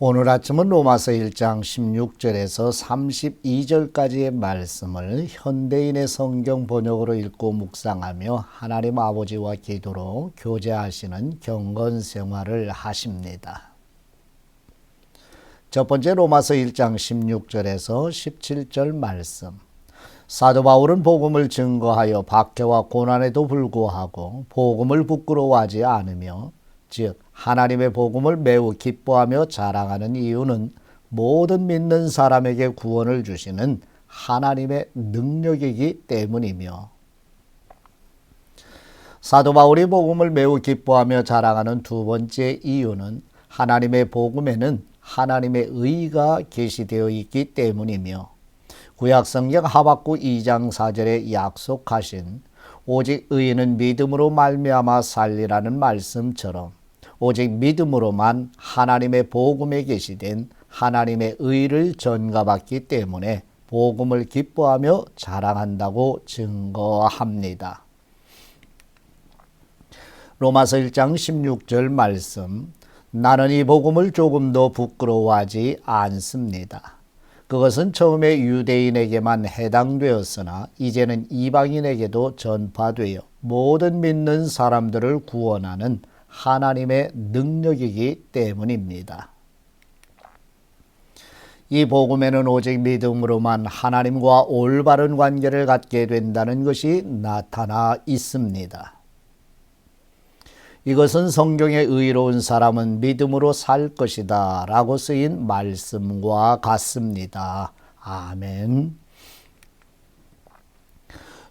오늘 아침은 로마서 1장 16절에서 32절까지의 말씀을 현대인의 성경 번역으로 읽고 묵상하며 하나님 아버지와 기도로 교제하시는 경건 생활을 하십니다. 첫 번째 로마서 1장 16절에서 17절 말씀. 사도 바울은 복음을 증거하여 박해와 고난에도 불구하고 복음을 부끄러워하지 않으며 즉 하나님의 복음을 매우 기뻐하며 자랑하는 이유는 모든 믿는 사람에게 구원을 주시는 하나님의 능력이기 때문이며, 사도 바울이 복음을 매우 기뻐하며 자랑하는 두 번째 이유는 하나님의 복음에는 하나님의 의가 계시되어 있기 때문이며, 구약성경 하박국 2장 4절에 약속하신 오직 의인은 믿음으로 말미암아 살리라는 말씀처럼 오직 믿음으로만 하나님의 복음에 계시된 하나님의 의를 전가받기 때문에 복음을 기뻐하며 자랑한다고 증거합니다. 로마서 1장 16절 말씀. 나는 이 복음을 조금도 부끄러워하지 않습니다. 그것은 처음에 유대인에게만 해당되었으나 이제는 이방인에게도 전파되어 모든 믿는 사람들을 구원하는 하나님의 능력이기 때문입니다. 이 복음에는 오직 믿음으로만 하나님과 올바른 관계를 갖게 된다는 것이 나타나 있습니다. 이것은 성경의 의로운 사람은 믿음으로 살 것이다 라고 쓰인 말씀과 같습니다. 아멘.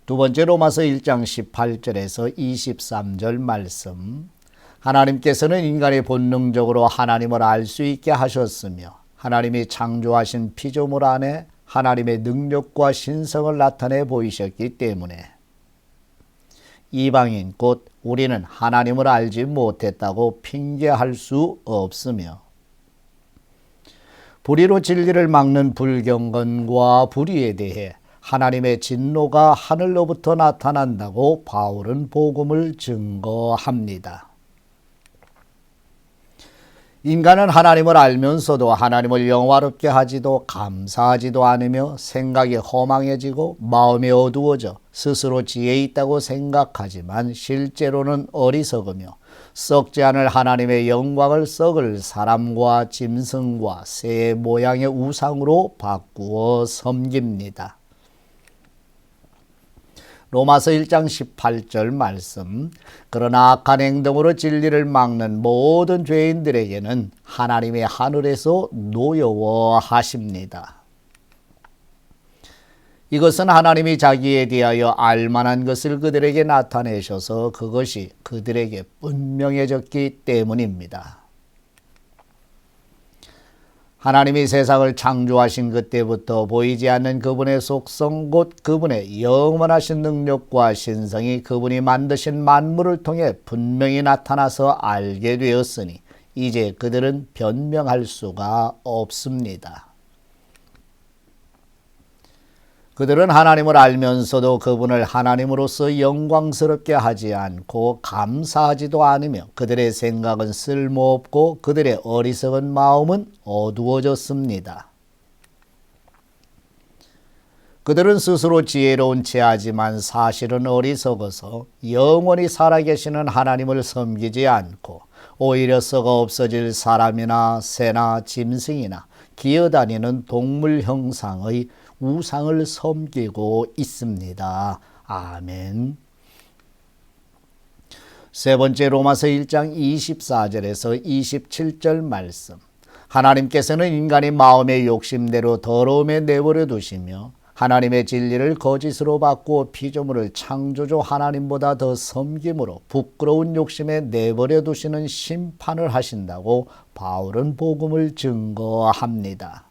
두 번째 로마서 1장 18절에서 23절 말씀. 하나님께서는 인간이 본능적으로 하나님을 알 수 있게 하셨으며 하나님이 창조하신 피조물 안에 하나님의 능력과 신성을 나타내 보이셨기 때문에 이방인 곧 우리는 하나님을 알지 못했다고 핑계할 수 없으며, 불의로 진리를 막는 불경건과 불의에 대해 하나님의 진노가 하늘로부터 나타난다고 바울은 복음을 증거합니다. 인간은 하나님을 알면서도 하나님을 영화롭게 하지도 감사하지도 않으며 생각이 허망해지고 마음이 어두워져 스스로 지혜 있다고 생각하지만 실제로는 어리석으며 썩지 않을 하나님의 영광을 썩을 사람과 짐승과 새 모양의 우상으로 바꾸어 섬깁니다. 로마서 1장 18절 말씀. 그러나 악한 행동으로 진리를 막는 모든 죄인들에게는 하나님의 하늘에서 노여워하십니다. 이것은 하나님이 자기에 대하여 알만한 것을 그들에게 나타내셔서 그것이 그들에게 분명해졌기 때문입니다. 하나님이 세상을 창조하신 그때부터 보이지 않는 그분의 속성 곧 그분의 영원하신 능력과 신성이 그분이 만드신 만물을 통해 분명히 나타나서 알게 되었으니 이제 그들은 변명할 수가 없습니다. 그들은 하나님을 알면서도 그분을 하나님으로서 영광스럽게 하지 않고 감사하지도 않으며 그들의 생각은 쓸모없고 그들의 어리석은 마음은 어두워졌습니다. 그들은 스스로 지혜로운 체하지만 사실은 어리석어서 영원히 살아계시는 하나님을 섬기지 않고 오히려 썩어 없어질 사람이나 새나 짐승이나 기어다니는 동물 형상의 우상을 섬기고 있습니다. 아멘. 세 번째 로마서 1장 24절에서 27절 말씀. 하나님께서는 인간이 마음의 욕심대로 더러움에 내버려 두시며 하나님의 진리를 거짓으로 바꾸어 피조물을 창조주 하나님보다 더 섬김으로 부끄러운 욕심에 내버려 두시는 심판을 하신다고 바울은 복음을 증거합니다.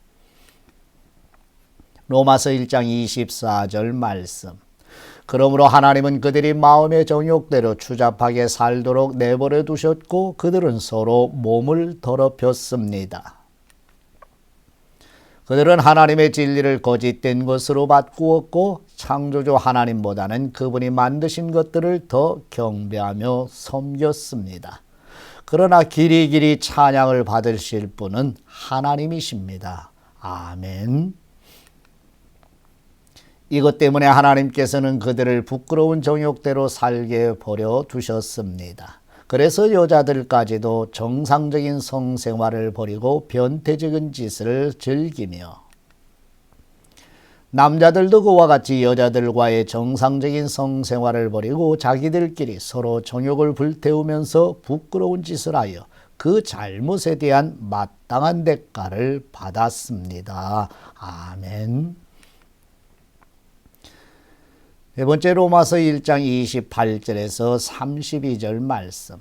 로마서 1장 24절 말씀. 그러므로 하나님은 그들이 마음의 정욕대로 추잡하게 살도록 내버려 두셨고 그들은 서로 몸을 더럽혔습니다. 그들은 하나님의 진리를 거짓된 것으로 바꾸었고 창조주 하나님보다는 그분이 만드신 것들을 더 경배하며 섬겼습니다. 그러나 길이길이 찬양을 받으실 분은 하나님이십니다. 아멘. 이것 때문에 하나님께서는 그들을 부끄러운 정욕대로 살게 버려 두셨습니다. 그래서 여자들까지도 정상적인 성생활을 버리고 변태적인 짓을 즐기며 남자들도 그와 같이 여자들과의 정상적인 성생활을 버리고 자기들끼리 서로 정욕을 불태우면서 부끄러운 짓을 하여 그 잘못에 대한 마땅한 대가를 받았습니다. 아멘. 네 번째 로마서 1장 28절에서 32절 말씀.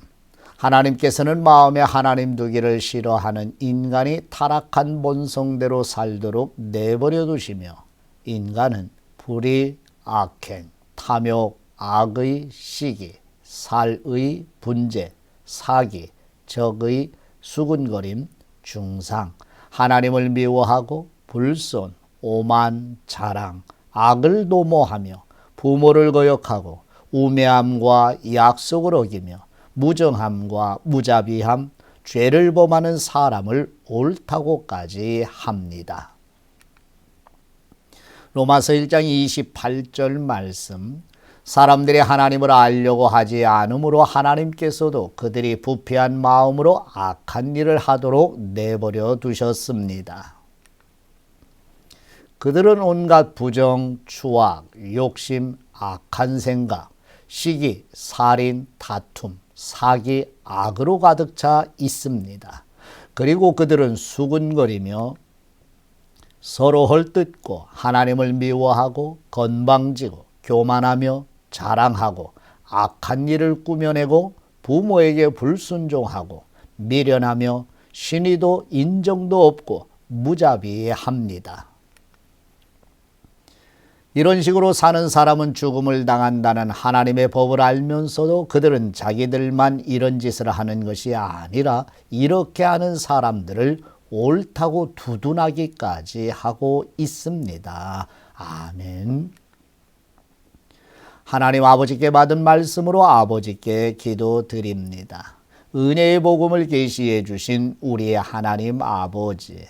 하나님께서는 마음에 하나님 두기를 싫어하는 인간이 타락한 본성대로 살도록 내버려 두시며 인간은 불의, 악행, 탐욕, 악의, 시기, 살의, 분재, 사기, 적의, 수군거림, 중상, 하나님을 미워하고 불손, 오만, 자랑, 악을 도모하며 부모를 거역하고 우매함과 약속을 어기며 무정함과 무자비함, 죄를 범하는 사람을 옳다고까지 합니다. 로마서 1장 28절 말씀. 사람들이 하나님을 알려고 하지 않으므로 하나님께서도 그들이 부패한 마음으로 악한 일을 하도록 내버려 두셨습니다. 그들은 온갖 부정, 추악, 욕심, 악한 생각, 시기, 살인, 다툼, 사기, 악으로 가득 차 있습니다. 그리고 그들은 수군거리며 서로 헐뜯고 하나님을 미워하고 건방지고 교만하며 자랑하고 악한 일을 꾸며내고 부모에게 불순종하고 미련하며 신의도 인정도 없고 무자비합니다. 이런 식으로 사는 사람은 죽음을 당한다는 하나님의 법을 알면서도 그들은 자기들만 이런 짓을 하는 것이 아니라 이렇게 하는 사람들을 옳다고 두둔하기까지 하고 있습니다. 아멘. 하나님 아버지께 받은 말씀으로 아버지께 기도드립니다. 은혜의 복음을 계시해 주신 우리의 하나님 아버지,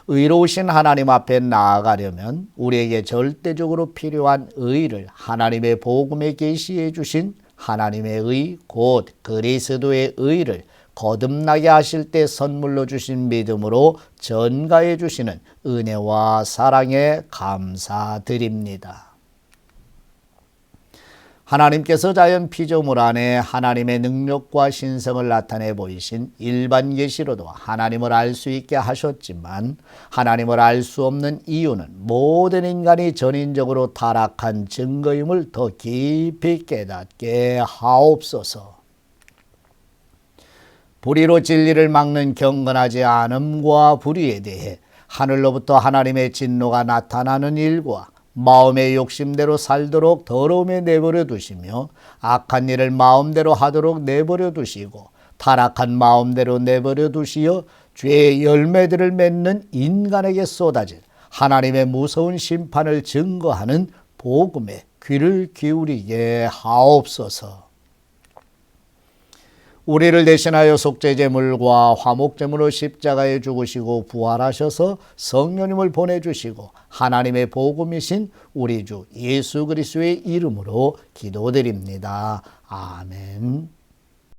의로우신 하나님 앞에 나아가려면 우리에게 절대적으로 필요한 의를 하나님의 복음에 계시해 주신 하나님의 의, 곧 그리스도의 의를 거듭나게 하실 때 선물로 주신 믿음으로 전가해 주시는 은혜와 사랑에 감사드립니다. 하나님께서 자연 피조물 안에 하나님의 능력과 신성을 나타내 보이신 일반 계시로도 하나님을 알 수 있게 하셨지만 하나님을 알 수 없는 이유는 모든 인간이 전인적으로 타락한 증거임을 더 깊이 깨닫게 하옵소서. 불의로 진리를 막는 경건하지 않음과 불의에 대해 하늘로부터 하나님의 진노가 나타나는 일과 마음의 욕심대로 살도록 더러움에 내버려 두시며 악한 일을 마음대로 하도록 내버려 두시고 타락한 마음대로 내버려 두시어 죄의 열매들을 맺는 인간에게 쏟아질 하나님의 무서운 심판을 증거하는 복음에 귀를 기울이게 하옵소서. 우리를 대신하여 속죄제물과 화목제물로 십자가에 죽으시고 부활하셔서 성령님을 보내주시고 하나님의 복음이신 우리 주 예수 그리스도의 이름으로 기도드립니다. 아멘.